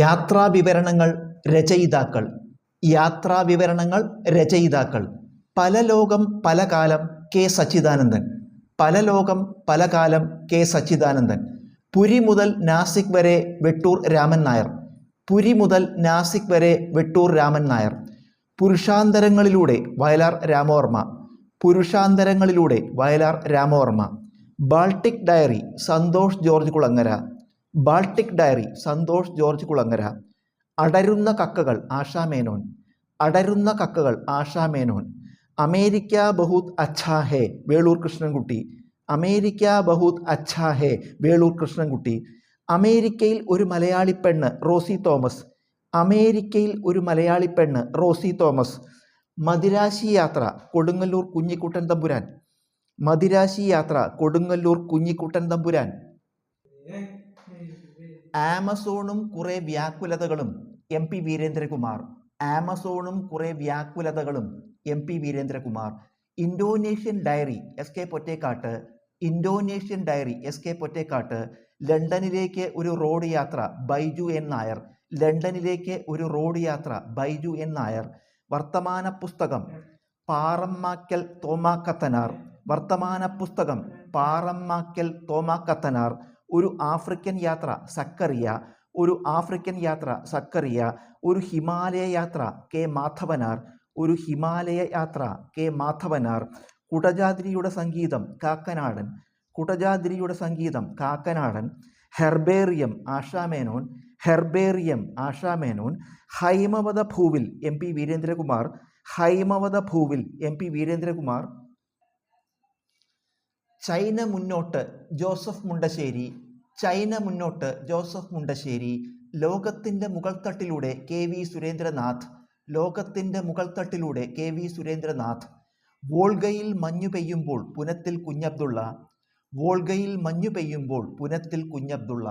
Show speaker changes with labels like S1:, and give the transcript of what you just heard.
S1: യാത്രാവിവരണങ്ങൾ രചയിതാക്കൾ. യാത്രാവിവരണങ്ങൾ രചയിതാക്കൾ. പലലോകം പലകാലം K Sachidanandan. പലലോകം പലകാലം K Sachidanandan. Puri മുതൽ നാസിക് വരെ വെട്ടൂർ രാമൻ നായർ. പുരി മുതൽ നാസിക് വരെ വെട്ടൂർ രാമൻ നായർ. പുരുഷാന്തരങ്ങളിലൂടെ വയലാർ രാമവർമ്മ. പുരുഷാന്തരങ്ങളിലൂടെ Vayalar Ramavarma. Baltic diary Santhosh George Kulangara. Baltic diary Santhosh George Kulangara. അടരുന്ന കക്കകൾ ആശാ മേനോൻ. അടരുന്ന കക്കകൾ ആശാ മേനോൻ. അമേരിക്ക ബഹുത് അച്ഛാ ഹേ വേളൂർ കൃഷ്ണൻകുട്ടി. അമേരിക്ക ബഹുത് അച്ഛാ ഹേ വേളൂർ കൃഷ്ണൻകുട്ടി. അമേരിക്കയിൽ ഒരു മലയാളി പെണ്ണ് റോസി തോമസ്. അമേരിക്കയിൽ ഒരു മലയാളി പെണ്ണ് റോസി തോമസ്. മദിരാശി യാത്ര കൊടുങ്ങല്ലൂർ കുഞ്ഞിക്കുട്ടൻ തമ്പുരാൻ. മദിരാശി യാത്ര കൊടുങ്ങല്ലൂർ കുഞ്ഞിക്കുട്ടൻ തമ്പുരാൻ. ആമസോണും കുറെ വ്യാകുലതകളും എം പി വീരേന്ദ്രകുമാർ. ആമസോണും കുറെ വ്യാകുലതകളും M P Veerendrakumar. Indonesian diary S K Pottekkatt. Indonesian diary S K Pottekkatt. ലണ്ടനിലേക്ക് ഒരു റോഡ് യാത്ര ബൈജു എൻ നായർ. ലണ്ടനിലേക്ക് ഒരു റോഡ് യാത്ര ബൈജു എൻ നായർ. വർത്തമാന പുസ്തകം പാറമ്മാക്കൽ തോമാക്കത്തനാർ. വർത്തമാന പുസ്തകം പാറമ്മാക്കൽ തോമാക്കത്തനാർ. ഒരു ആഫ്രിക്കൻ യാത്ര സക്കറിയ. ഒരു ആഫ്രിക്കൻ യാത്ര സക്കറിയ. ഒരു ഹിമാലയ യാത്ര കെ മാധവനാർ. ഒരു ഹിമാലയ യാത്ര കെ മാധവനാർ. കുടജാദ്രിയുടെ സംഗീതം കാക്കനാടൻ. കുടജാദ്രിയുടെ സംഗീതം കാക്കനാടൻ. ഹെർബേറിയം ആശാ മേനോൻ. ഹെർബേറിയം ആശാ മേനോൻ. ഹൈമവത ഭൂവിൽ എം പി വീരേന്ദ്രകുമാർ. ഹൈമവത ഭൂവിൽ എം പി വീരേന്ദ്രകുമാർ. ചൈന മുന്നോട്ട് ജോസഫ് മുണ്ടശ്ശേരി. ചൈന മുന്നോട്ട് ജോസഫ് മുണ്ടശ്ശേരി. ലോകത്തിൻ്റെ മുകൾത്തട്ടിലൂടെ കെ വി സുരേന്ദ്രനാഥ്. ലോകത്തിൻ്റെ മുകൾത്തട്ടിലൂടെ കെ വി സുരേന്ദ്രനാഥ്. വോൾഗയിൽ മഞ്ഞു പെയ്യുമ്പോൾ പുനത്തിൽ കുഞ്ഞബ്ദുള്ള. വോൾഗയിൽ മഞ്ഞു പെയ്യുമ്പോൾ പുനത്തിൽ കുഞ്ഞബ്ദുള്ള.